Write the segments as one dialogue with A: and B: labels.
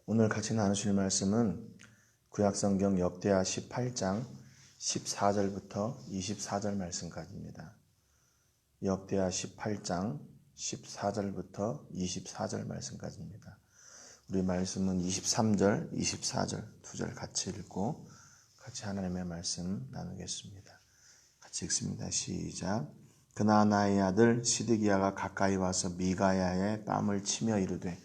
A: 오늘 같이 나누실 말씀은 구약성경 역대하 18장 14절부터 24절 말씀까지입니다. 역대하 18장 14절부터 24절 말씀까지입니다. 우리 말씀은 23절, 24절 두 절 같이 읽고 같이 하나님의 말씀 나누겠습니다. 같이 읽습니다. 시작. 그나아나의 아들 시드기야가 가까이 와서 미가야의 뺨을 치며 이르되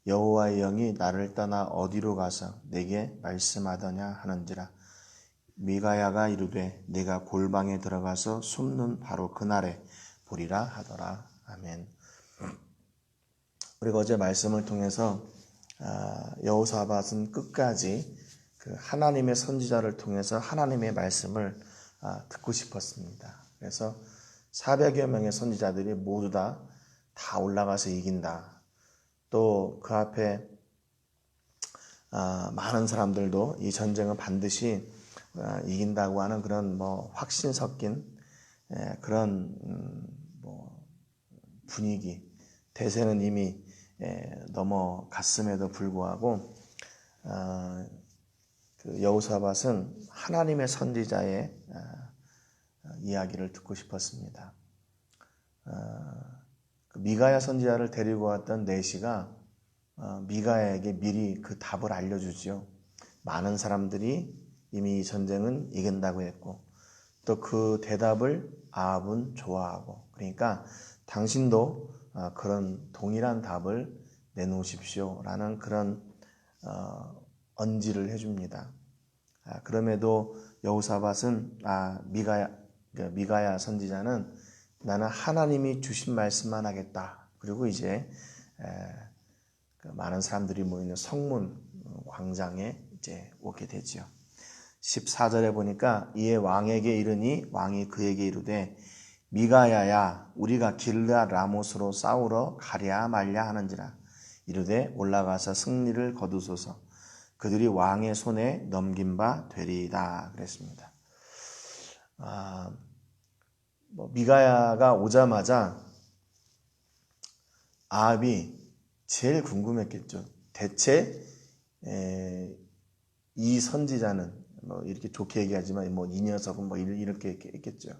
A: 여호와의 영이 나를 떠나 어디로 가서 내게 말씀하더냐 하는지라. 미가야가 이르되 내가 골방에 들어가서 숨는 바로 그날에 보리라 하더라. 아멘. 우리가 어제 말씀을 통해서 여호사밧은 끝까지 그 하나님의 선지자를 통해서 하나님의 말씀을 듣고 싶었습니다. 그래서 400여 명의 선지자들이 모두 다 올라가서 이긴다. 또 그 앞에 많은 사람들도 이 전쟁은 반드시 이긴다고 하는 그런 확신 섞인 그런 분위기, 대세는 이미 넘어갔음에도 불구하고 그 여호사밧은 하나님의 선지자의 이야기를 듣고 싶었습니다. 그 미가야 선지자를 데리고 왔던 내시가 미가야에게 미리 그 답을 알려주지요. 많은 사람들이 이미 이 전쟁은 이긴다고 했고 또 그 대답을 아합은 좋아하고, 그러니까 당신도 그런 동일한 답을 내놓으십시오라는 그런 언지를 해줍니다. 그럼에도 여호사밧은 미가야 선지자는 나는 하나님이 주신 말씀만 하겠다. 그리고 이제 많은 사람들이 모이는 성문 광장에 이제 오게 되지요. 14절에 보니까 이에 왕에게 이르니 왕이 그에게 이르되 미가야야 우리가 길르앗 라못으로 싸우러 가랴 말랴 하는지라. 이르되 올라가서 승리를 거두소서. 그들이 왕의 손에 넘긴 바 되리이다. 그랬습니다. 미가야가 오자마자 아합이 제일 궁금했겠죠. 대체 이 선지자는 이렇게 좋게 얘기하지만 이 녀석은 이렇게 했겠죠.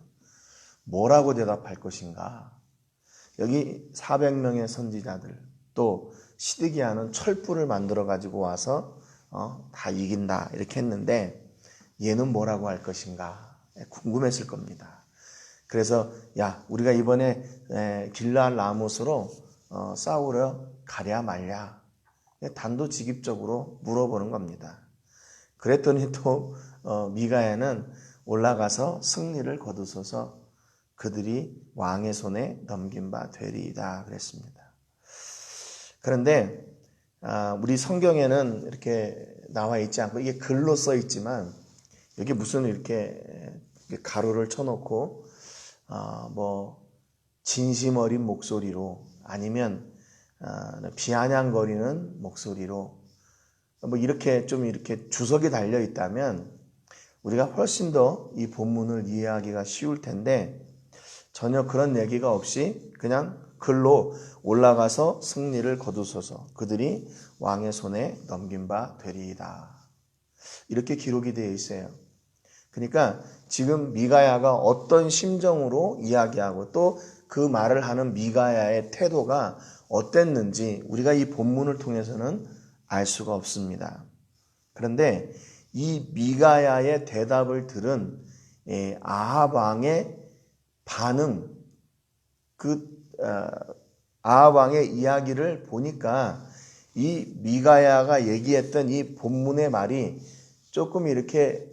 A: 뭐라고 대답할 것인가? 여기 400명의 선지자들, 또 시드기야는 철불을 만들어 가지고 와서 다 이긴다 이렇게 했는데 얘는 뭐라고 할 것인가 궁금했을 겁니다. 그래서 우리가 이번에 길르앗 라못으로 싸우러 가랴 말랴 단도직입적으로 물어보는 겁니다. 그랬더니 또 미가야는 올라가서 승리를 거두소서. 그들이 왕의 손에 넘긴 바 되리이다 그랬습니다. 그런데 우리 성경에는 이렇게 나와 있지 않고 이게 글로 써 있지만 여기 무슨 이렇게 가로를 쳐놓고 진심 어린 목소리로 아니면 비아냥거리는 목소리로 이렇게 주석이 달려 있다면 우리가 훨씬 더 이 본문을 이해하기가 쉬울 텐데 전혀 그런 얘기가 없이 그냥 글로 올라가서 승리를 거두소서. 그들이 왕의 손에 넘긴 바 되리이다. 이렇게 기록이 되어 있어요. 그러니까 지금 미가야가 어떤 심정으로 이야기하고 또 그 말을 하는 미가야의 태도가 어땠는지 우리가 이 본문을 통해서는 알 수가 없습니다. 그런데 이 미가야의 대답을 들은 아합 왕의 반응, 아합 왕의 이야기를 보니까 이 미가야가 얘기했던 이 본문의 말이 조금 이렇게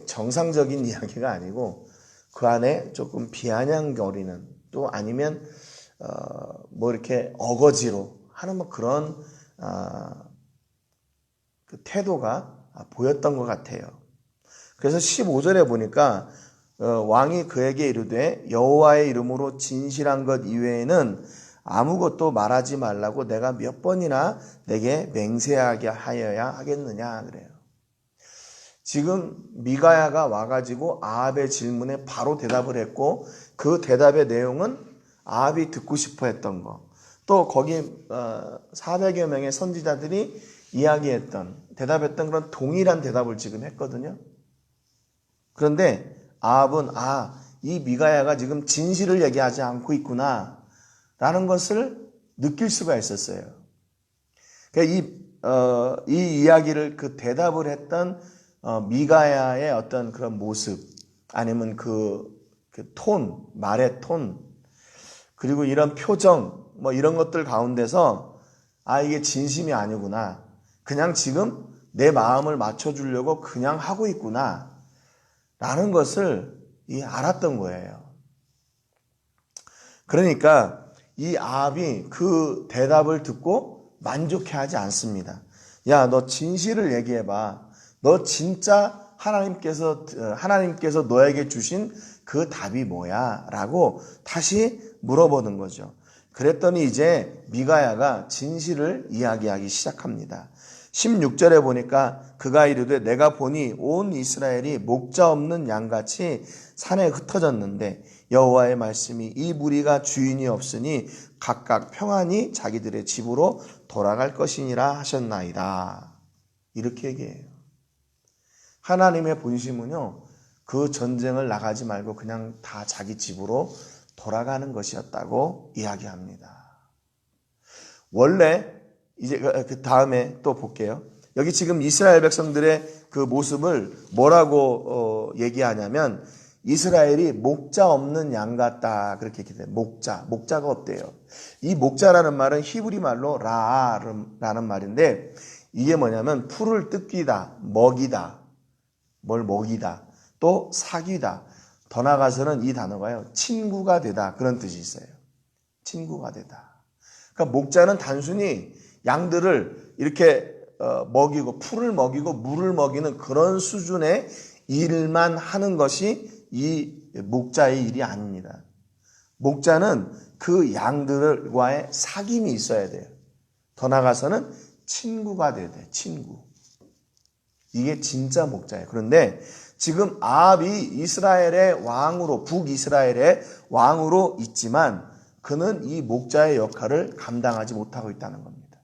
A: 정상적인 이야기가 아니고 그 안에 조금 비아냥거리는 또 아니면 이렇게 어거지로 하는 그런 그 태도가 보였던 것 같아요. 그래서 15절에 보니까 왕이 그에게 이르되 여호와의 이름으로 진실한 것 이외에는 아무것도 말하지 말라고 내가 몇 번이나 내게 맹세하게 하여야 하겠느냐 그래요. 지금 미가야가 와가지고 아합의 질문에 바로 대답을 했고 그 대답의 내용은 아합이 듣고 싶어 했던 거, 또 거기 400여 명의 선지자들이 대답했던 그런 동일한 대답을 지금 했거든요. 그런데 아합은 이 미가야가 지금 진실을 얘기하지 않고 있구나 라는 것을 느낄 수가 있었어요. 그러니까 이 이야기를 그 대답을 했던 미가야의 어떤 그런 모습 아니면 그 톤, 말의 톤 그리고 이런 표정 뭐 이런 것들 가운데서 이게 진심이 아니구나. 그냥 지금 내 마음을 맞춰주려고 그냥 하고 있구나 라는 것을 알았던 거예요. 그러니까 이 아합이 그 대답을 듣고 만족해하지 않습니다. 야, 너 진실을 얘기해봐. 너 진짜 하나님께서 너에게 주신 그 답이 뭐야? 라고 다시 물어보는 거죠. 그랬더니 이제 미가야가 진실을 이야기하기 시작합니다. 16절에 보니까 그가 이르되 내가 보니 온 이스라엘이 목자 없는 양같이 산에 흩어졌는데 여호와의 말씀이 이 무리가 주인이 없으니 각각 평안히 자기들의 집으로 돌아갈 것이니라 하셨나이다. 이렇게 얘기해요. 하나님의 본심은요, 그 전쟁을 나가지 말고 그냥 다 자기 집으로 돌아가는 것이었다고 이야기합니다. 원래 이제 그 다음에 또 볼게요. 여기 지금 이스라엘 백성들의 그 모습을 뭐라고 얘기하냐면 이스라엘이 목자 없는 양 같다 그렇게 얘기해요. 목자가 없대요. 이 목자라는 말은 히브리 말로 라라는 말인데 이게 뭐냐면 풀을 뜯기다, 먹이다, 뭘 먹이다, 또 사귀다. 더 나아가서는 이 단어가요, 친구가 되다 그런 뜻이 있어요. 친구가 되다. 그러니까 목자는 단순히 양들을 이렇게 먹이고 풀을 먹이고 물을 먹이는 그런 수준의 일만 하는 것이 이 목자의 일이 아닙니다. 목자는 그 양들과의 사귐이 있어야 돼요. 더 나아가서는 친구가 돼야 돼요. 친구. 이게 진짜 목자예요. 그런데 지금 아합이 이스라엘의 왕으로, 북이스라엘의 왕으로 있지만 그는 이 목자의 역할을 감당하지 못하고 있다는 겁니다.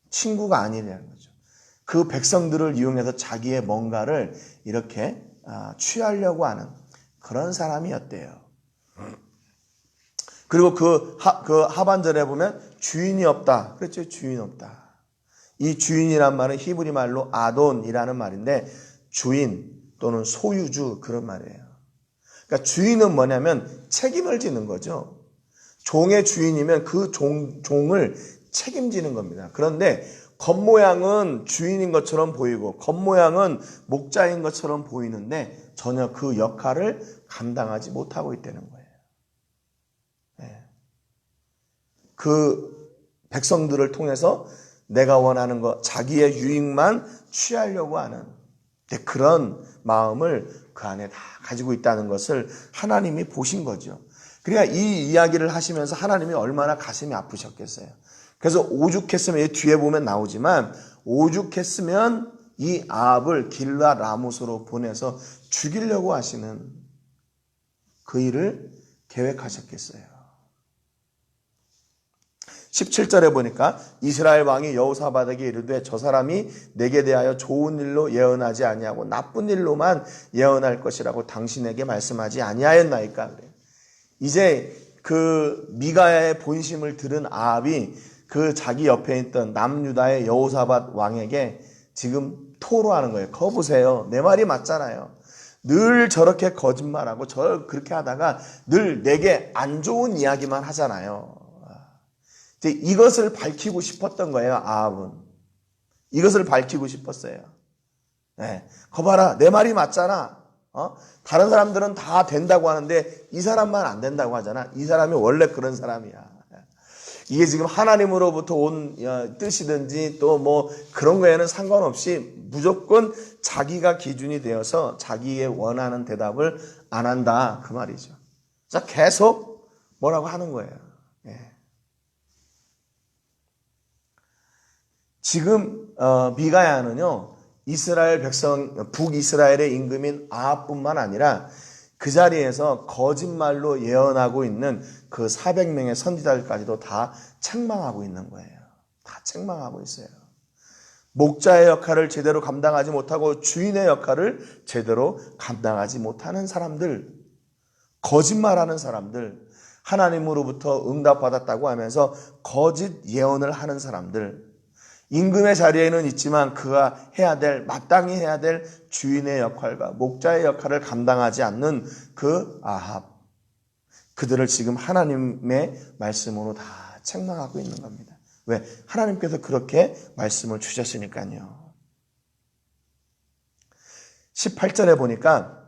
A: 친구가 아니라는 거죠. 그 백성들을 이용해서 자기의 뭔가를 이렇게 취하려고 하는 그런 사람이었대요. 그리고 그 하반절에 보면 주인이 없다. 그렇죠? 주인 없다. 이 주인이란 말은 히브리 말로 아돈이라는 말인데 주인 또는 소유주 그런 말이에요. 그러니까 주인은 뭐냐면 책임을 지는 거죠. 종의 주인이면 그 종을 책임지는 겁니다. 그런데 겉모양은 주인인 것처럼 보이고 겉모양은 목자인 것처럼 보이는데 전혀 그 역할을 감당하지 못하고 있다는 거예요. 네. 그 백성들을 통해서 내가 원하는 것, 자기의 유익만 취하려고 하는 그런 마음을 그 안에 다 가지고 있다는 것을 하나님이 보신 거죠. 그러니까 이 이야기를 하시면서 하나님이 얼마나 가슴이 아프셨겠어요. 그래서 오죽했으면 뒤에 보면 나오지만 오죽했으면 이 아합을 길라 라못으로 보내서 죽이려고 하시는 그 일을 계획하셨겠어요. 17절에 보니까 이스라엘 왕이 여호사밧에게 이르되 저 사람이 내게 대하여 좋은 일로 예언하지 아니하고 나쁜 일로만 예언할 것이라고 당신에게 말씀하지 아니하였나이까. 그래요. 이제 그 미가야의 본심을 들은 아합이 그 자기 옆에 있던 남유다의 여호사밧 왕에게 지금 토로하는 거예요. 거 보세요. 내 말이 맞잖아요. 늘 저렇게 거짓말하고 그렇게 하다가 늘 내게 안 좋은 이야기만 하잖아요. 이것을 밝히고 싶었던 거예요. 아합은. 이것을 밝히고 싶었어요. 네. 거 봐라. 내 말이 맞잖아. 다른 사람들은 다 된다고 하는데 이 사람만 안 된다고 하잖아. 이 사람이 원래 그런 사람이야. 이게 지금 하나님으로부터 온 뜻이든지 또 뭐 그런 거에는 상관없이 무조건 자기가 기준이 되어서 자기의 원하는 대답을 안 한다. 그 말이죠. 자, 계속 뭐라고 하는 거예요. 예. 지금 미가야는요, 이스라엘 백성, 북이스라엘의 임금인 아합뿐만 아니라 그 자리에서 거짓말로 예언하고 있는 그 400명의 선지자들까지도 다 책망하고 있는 거예요. 다 책망하고 있어요. 목자의 역할을 제대로 감당하지 못하고 주인의 역할을 제대로 감당하지 못하는 사람들, 거짓말하는 사람들, 하나님으로부터 응답받았다고 하면서 거짓 예언을 하는 사람들, 임금의 자리에는 있지만 그가 마땅히 해야 될 주인의 역할과 목자의 역할을 감당하지 않는 그 아합, 그들을 지금 하나님의 말씀으로 다 책망하고 있는 겁니다. 왜? 하나님께서 그렇게 말씀을 주셨으니까요. 18절에 보니까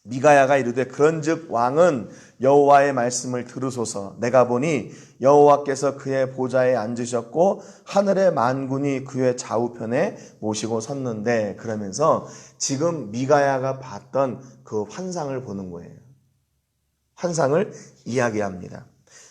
A: 미가야가 이르되 그런즉 왕은 여호와의 말씀을 들으소서. 내가 보니 여호와께서 그의 보좌에 앉으셨고 하늘의 만군이 그의 좌우편에 모시고 섰는데, 그러면서 지금 미가야가 봤던 그 환상을 보는 거예요. 환상을 이야기합니다.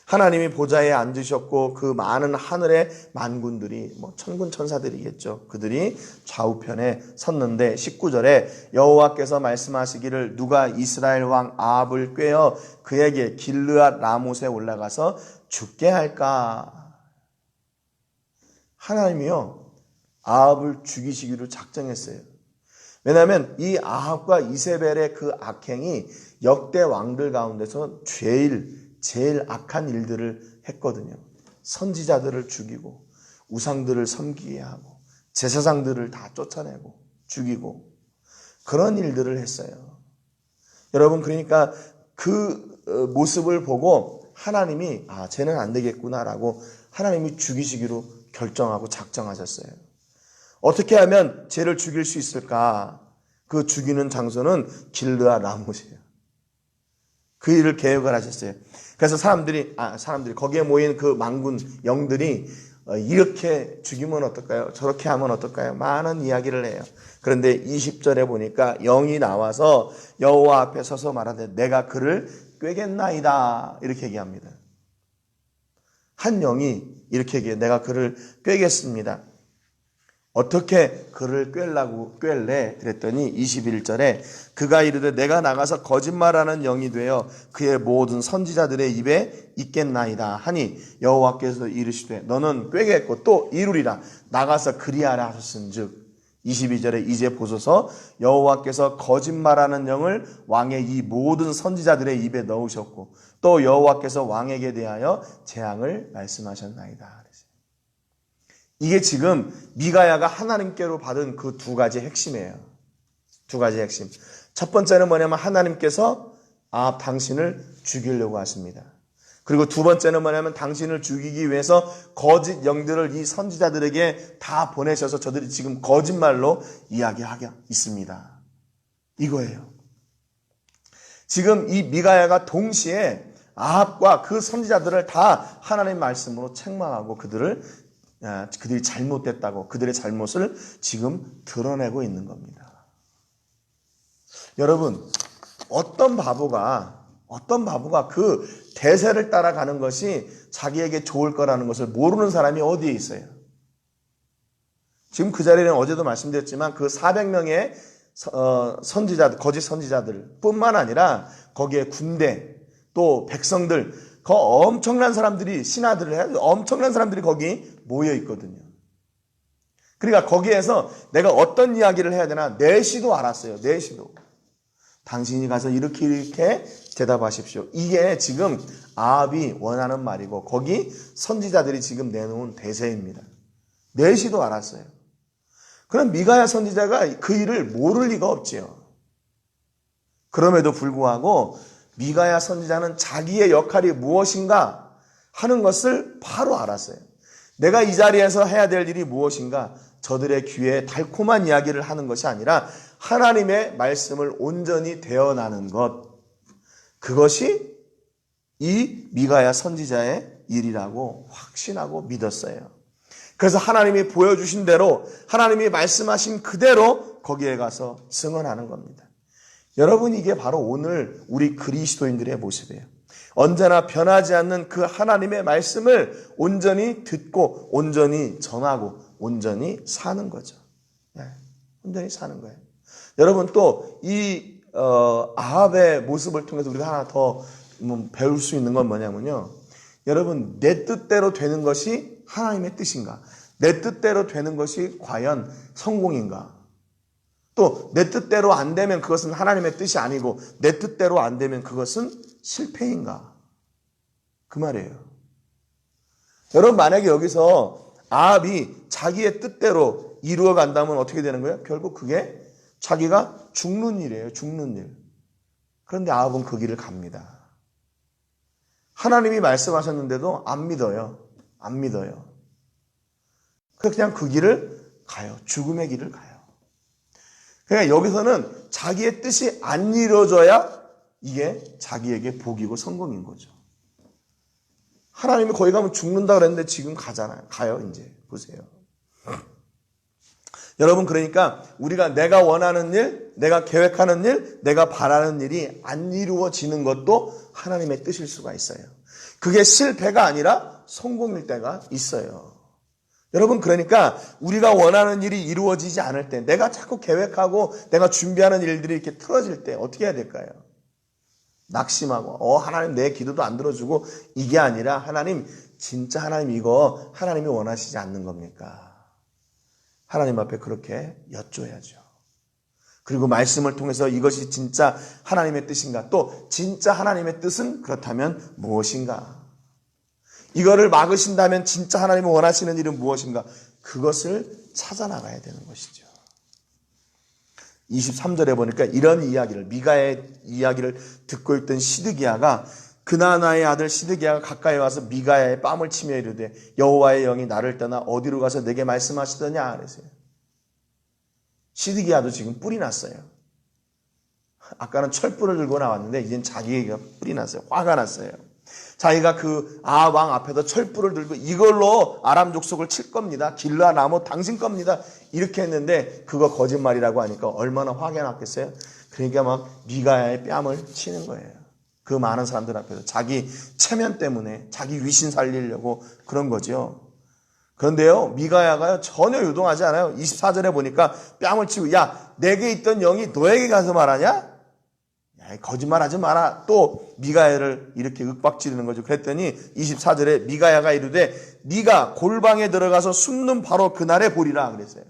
A: 하나님이 보좌에 앉으셨고 그 많은 하늘의 만군들이 천군 천사들이겠죠. 그들이 좌우편에 섰는데 19절에 여호와께서 말씀하시기를 누가 이스라엘 왕 아합을 꾀어 그에게 길르앗 라못에 올라가서 죽게 할까? 하나님이요 아합을 죽이시기로 작정했어요. 왜냐하면 이 아합과 이세벨의 그 악행이 역대 왕들 가운데서 제일 악한 일들을 했거든요. 선지자들을 죽이고 우상들을 섬기게 하고 제사장들을 다 쫓아내고 죽이고 그런 일들을 했어요. 여러분, 그러니까 그 모습을 보고 하나님이 쟤는 안 되겠구나라고 하나님이 죽이시기로 결정하고 작정하셨어요. 어떻게 하면 쟤를 죽일 수 있을까? 그 죽이는 장소는 길르앗 라못이에요. 그 일을 계획을 하셨어요. 그래서 사람들이 거기에 모인 그 만군 영들이 이렇게 죽이면 어떨까요? 저렇게 하면 어떨까요? 많은 이야기를 해요. 그런데 20절에 보니까 영이 나와서 여호와 앞에 서서 말하되 내가 그를 꾀겠나이다 이렇게 얘기합니다. 한 영이 이렇게 얘기해요. 내가 그를 꾀겠습니다. 어떻게 그를 꾀래? 그랬더니 21절에 그가 이르되 내가 나가서 거짓말하는 영이 되어 그의 모든 선지자들의 입에 있겠나이다 하니 여호와께서 이르시되 너는 꾀겠고 또 이루리라. 나가서 그리하라 하셨은즉 22절에 이제 보소서 여호와께서 거짓말하는 영을 왕의 이 모든 선지자들의 입에 넣으셨고 또 여호와께서 왕에게 대하여 재앙을 말씀하셨나이다. 이게 지금 미가야가 하나님께로 받은 그 두 가지 핵심이에요. 두 가지 핵심. 첫 번째는 뭐냐면 하나님께서 당신을 죽이려고 하십니다. 그리고 두 번째는 뭐냐면 당신을 죽이기 위해서 거짓 영들을 이 선지자들에게 다 보내셔서 저들이 지금 거짓말로 이야기하고 있습니다. 이거예요. 지금 이 미가야가 동시에 아합과 그 선지자들을 다 하나님의 말씀으로 책망하고 그들이 잘못됐다고 그들의 잘못을 지금 드러내고 있는 겁니다. 여러분, 어떤 바보가 그 대세를 따라가는 것이 자기에게 좋을 거라는 것을 모르는 사람이 어디에 있어요? 지금 그 자리에는 어제도 말씀드렸지만 그 400명의 거짓 선지자들 뿐만 아니라 거기에 군대 또 백성들 엄청난 사람들이 신하들을 해요. 엄청난 사람들이 거기 모여 있거든요. 그러니까 거기에서 내가 어떤 이야기를 해야 되나 내시도 알았어요. 내시도. 당신이 가서 이렇게 대답하십시오. 이게 지금 아합이 원하는 말이고 거기 선지자들이 지금 내놓은 대세입니다. 내시도 알았어요. 그럼 미가야 선지자가 그 일을 모를 리가 없지요. 그럼에도 불구하고 미가야 선지자는 자기의 역할이 무엇인가 하는 것을 바로 알았어요. 내가 이 자리에서 해야 될 일이 무엇인가, 저들의 귀에 달콤한 이야기를 하는 것이 아니라 하나님의 말씀을 온전히 대언하는 것, 그것이 이 미가야 선지자의 일이라고 확신하고 믿었어요. 그래서 하나님이 보여주신 대로, 하나님이 말씀하신 그대로 거기에 가서 증언하는 겁니다. 여러분, 이게 바로 오늘 우리 그리스도인들의 모습이에요. 언제나 변하지 않는 그 하나님의 말씀을 온전히 듣고 온전히 전하고 온전히 사는 거죠. 온전히 사는 거예요. 여러분, 또 이 아합의 모습을 통해서 우리가 하나 더 배울 수 있는 건 뭐냐면요. 여러분, 내 뜻대로 되는 것이 하나님의 뜻인가? 내 뜻대로 되는 것이 과연 성공인가? 또 내 뜻대로 안 되면 그것은 하나님의 뜻이 아니고 내 뜻대로 안 되면 그것은 실패인가? 그 말이에요. 여러분, 만약에 여기서 아합이 자기의 뜻대로 이루어 간다면 어떻게 되는 거예요? 결국 그게 자기가 죽는 일이에요. 죽는 일. 그런데 아합은 그 길을 갑니다. 하나님이 말씀하셨는데도 안 믿어요. 안 믿어요. 그냥 그 길을 가요. 죽음의 길을 가요. 그러니까 여기서는 자기의 뜻이 안 이루어져야 이게 자기에게 복이고 성공인 거죠. 하나님이 거기 가면 죽는다 그랬는데 지금 가잖아요. 가요, 이제. 보세요. 여러분, 그러니까 우리가 내가 원하는 일, 내가 계획하는 일, 내가 바라는 일이 안 이루어지는 것도 하나님의 뜻일 수가 있어요. 그게 실패가 아니라 성공일 때가 있어요. 여러분, 그러니까 우리가 원하는 일이 이루어지지 않을 때, 내가 자꾸 계획하고 내가 준비하는 일들이 이렇게 틀어질 때 어떻게 해야 될까요? 낙심하고 하나님 내 기도도 안 들어주고, 이게 아니라 하나님, 진짜 하나님 이거 하나님이 원하시지 않는 겁니까? 하나님 앞에 그렇게 여쭤야죠. 그리고 말씀을 통해서 이것이 진짜 하나님의 뜻인가? 또 진짜 하나님의 뜻은 그렇다면 무엇인가? 이거를 막으신다면 진짜 하나님이 원하시는 일은 무엇인가? 그것을 찾아나가야 되는 것이죠. 23절에 보니까 이런 이야기를, 미가의 이야기를 듣고 있던 시드기야가, 그나나의 아들 시드기야가 가까이 와서 미가야의 뺨을 치며 이르되 여호와의 영이 나를 떠나 어디로 가서 내게 말씀하시더냐 그랬어요. 시드기야도 지금 뿔이 났어요. 아까는 철뿔을 들고 나왔는데 이젠 자기가 뿔이 났어요. 화가 났어요. 자기가 그 아합 왕 앞에서 철뿔을 들고 이걸로 아람 족속을 칠 겁니다. 길라 나무 당신 겁니다. 이렇게 했는데 그거 거짓말이라고 하니까 얼마나 화가 났겠어요. 그러니까 막 미가야의 뺨을 치는 거예요. 그 많은 사람들 앞에서 자기 체면 때문에 자기 위신 살리려고 그런 거죠. 그런데요, 미가야가 전혀 요동하지 않아요. 24절에 보니까 뺨을 치고, 야, 내게 있던 영이 너에게 가서 말하냐? 야, 거짓말하지 마라. 또 미가야를 이렇게 윽박지르는 거죠. 그랬더니 24절에 미가야가 이르되 네가 골방에 들어가서 숨는 바로 그날에 보리라 그랬어요.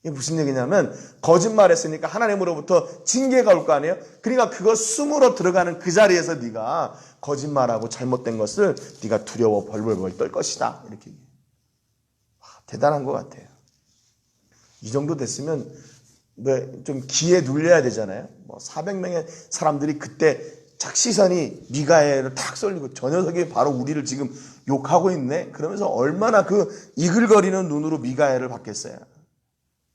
A: 이게 무슨 얘기냐면 거짓말했으니까 하나님으로부터 징계가 올 거 아니에요. 그러니까 그거 숨으로 들어가는 그 자리에서 네가 거짓말하고 잘못된 것을 네가 두려워 벌벌벌 떨 것이다. 이렇게. 와, 대단한 것 같아요. 이 정도 됐으면 좀 기에 눌려야 되잖아요. 400명의 사람들이 그때 착시선이 미가야를 탁 쏠리고 저 녀석이 바로 우리를 지금 욕하고 있네. 그러면서 얼마나 그 이글거리는 눈으로 미가야를 봤겠어요.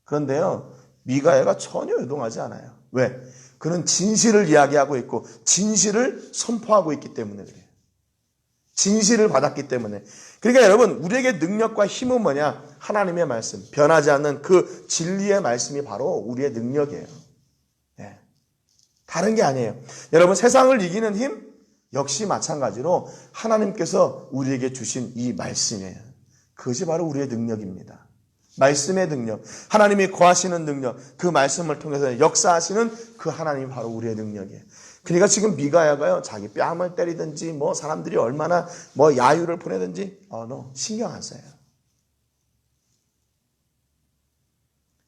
A: 그런데요, 미가야가 전혀 요동하지 않아요. 왜? 그는 진실을 이야기하고 있고 진실을 선포하고 있기 때문에 그래요. 진실을 받았기 때문에. 그러니까 여러분, 우리에게 능력과 힘은 뭐냐? 하나님의 말씀, 변하지 않는 그 진리의 말씀이 바로 우리의 능력이에요. 네. 다른 게 아니에요. 여러분, 세상을 이기는 힘 역시 마찬가지로 하나님께서 우리에게 주신 이 말씀이에요. 그것이 바로 우리의 능력입니다. 말씀의 능력, 하나님이 거하시는 능력, 그 말씀을 통해서 역사하시는 그 하나님이 바로 우리의 능력이에요. 그러니까 지금 미가야가요, 자기 뺨을 때리든지 사람들이 얼마나 야유를 보내든지 신경 안 써요.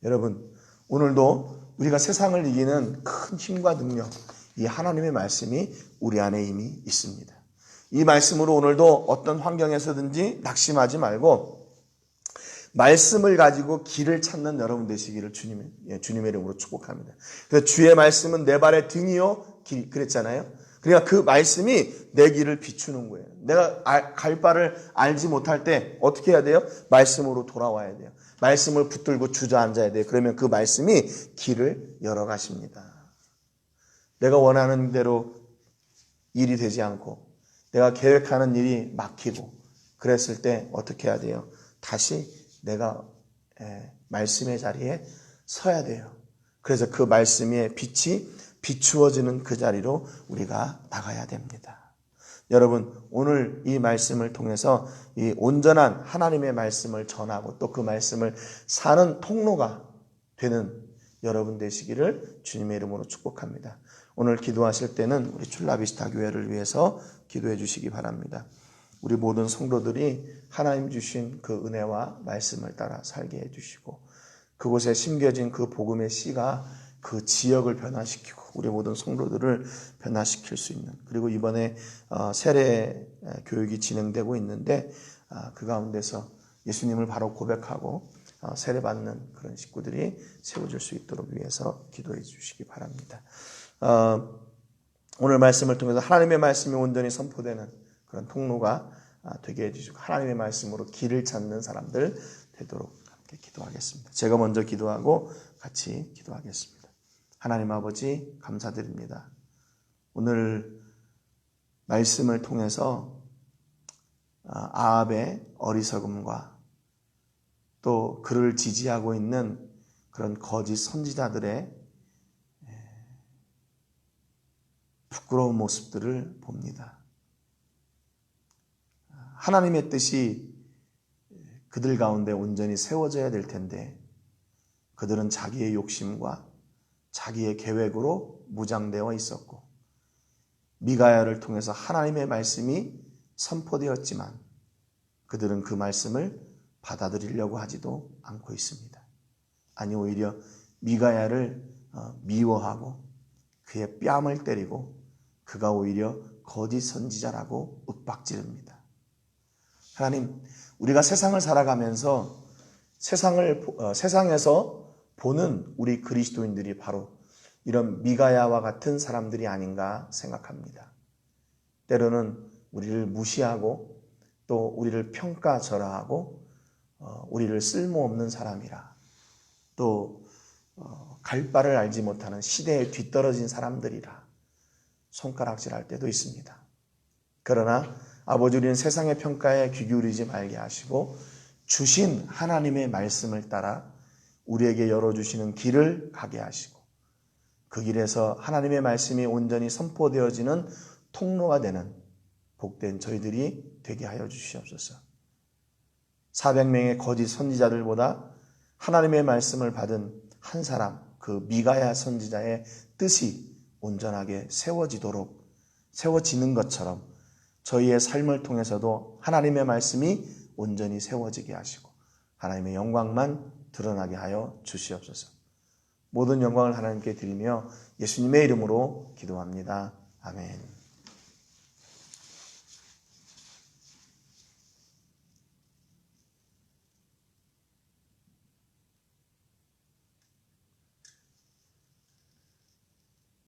A: 여러분, 오늘도 우리가 세상을 이기는 큰 힘과 능력, 이 하나님의 말씀이 우리 안에 이미 있습니다. 이 말씀으로 오늘도 어떤 환경에서든지 낙심하지 말고 말씀을 가지고 길을 찾는 여러분 되시기를 주님의 이름으로 축복합니다. 그래서 주의 말씀은 내 발의 등이요 길, 그랬잖아요. 그러니까 그 말씀이 내 길을 비추는 거예요. 내가 갈 바를 알지 못할 때 어떻게 해야 돼요? 말씀으로 돌아와야 돼요. 말씀을 붙들고 주저앉아야 돼요. 그러면 그 말씀이 길을 열어가십니다. 내가 원하는 대로 일이 되지 않고 내가 계획하는 일이 막히고 그랬을 때 어떻게 해야 돼요? 다시 내가 말씀의 자리에 서야 돼요. 그래서 그 말씀의 빛이 비추어지는 그 자리로 우리가 나가야 됩니다. 여러분, 오늘 이 말씀을 통해서 이 온전한 하나님의 말씀을 전하고 또 그 말씀을 사는 통로가 되는 여러분 되시기를 주님의 이름으로 축복합니다. 오늘 기도하실 때는 우리 출라비스타 교회를 위해서 기도해 주시기 바랍니다. 우리 모든 성도들이 하나님 주신 그 은혜와 말씀을 따라 살게 해주시고 그곳에 심겨진 그 복음의 씨가 그 지역을 변화시키고 우리 모든 성도들을 변화시킬 수 있는, 그리고 이번에 세례 교육이 진행되고 있는데 그 가운데서 예수님을 바로 고백하고 세례받는 그런 식구들이 세워질 수 있도록 위해서 기도해 주시기 바랍니다. 오늘 말씀을 통해서 하나님의 말씀이 온전히 선포되는 그런 통로가 되게 해주시고 하나님의 말씀으로 길을 찾는 사람들 되도록 함께 기도하겠습니다. 제가 먼저 기도하고 같이 기도하겠습니다. 하나님 아버지 감사드립니다. 오늘 말씀을 통해서 아합의 어리석음과 또 그를 지지하고 있는 그런 거짓 선지자들의 부끄러운 모습들을 봅니다. 하나님의 뜻이 그들 가운데 온전히 세워져야 될 텐데 그들은 자기의 욕심과 자기의 계획으로 무장되어 있었고 미가야를 통해서 하나님의 말씀이 선포되었지만 그들은 그 말씀을 받아들이려고 하지도 않고 있습니다. 아니 오히려 미가야를 미워하고 그의 뺨을 때리고 그가 오히려 거짓 선지자라고 윽박지릅니다. 하나님, 우리가 세상을 살아가면서 세상에서 보는 우리 그리스도인들이 바로 이런 미가야와 같은 사람들이 아닌가 생각합니다. 때로는 우리를 무시하고 또 우리를 평가절하하고 우리를 쓸모없는 사람이라 또 갈 바를 알지 못하는 시대에 뒤떨어진 사람들이라 손가락질할 때도 있습니다. 그러나 아버지, 우리는 세상의 평가에 귀 기울이지 말게 하시고 주신 하나님의 말씀을 따라 우리에게 열어주시는 길을 가게 하시고 그 길에서 하나님의 말씀이 온전히 선포되어지는 통로가 되는 복된 저희들이 되게 하여 주시옵소서. 400명의 거짓 선지자들보다 하나님의 말씀을 받은 한 사람, 그 미가야 선지자의 뜻이 온전하게 세워지는 것처럼 저희의 삶을 통해서도 하나님의 말씀이 온전히 세워지게 하시고 하나님의 영광만 드러나게 하여 주시옵소서. 모든 영광을 하나님께 드리며 예수님의 이름으로 기도합니다. 아멘.